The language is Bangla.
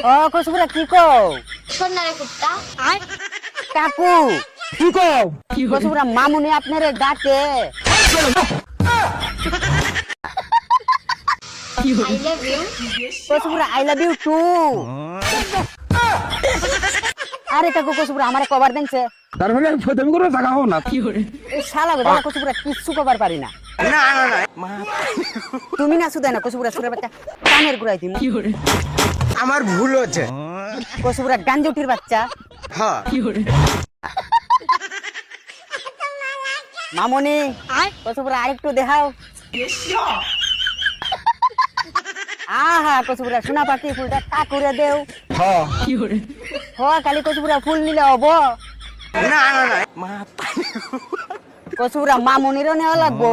ও কসুরা কি কও শোন না রে কুত্তা কাকু কি কও কসুরা মামুনি আপনারে ডাকে আই লাভ ইউ কসুরা আই লাভ ইউ টু আরে কাকু কসুরা আমারে কভার দেনছে তার মানে ফতমি করে জায়গা হও না এই শালা গো কসুরা কিচ্ছু কভার পারি না না না না তুমি না শুধু না কসুরা সুরের বাচ্চা কানের গুড়াই দিন আমার ভুল হচ্ছে কসুরা গাঞ্জুটির বাচ্চা হ্যাঁ মামুনি কসুরা আরেকটু দেখাও আহা কসুরা সোনা পাখি ফুলটা তা করে দেও হ্যাঁ হ কালি কসুরা ফুল নিলে হব না না না কসুরা মামুনিরও নেওয়া লাগবো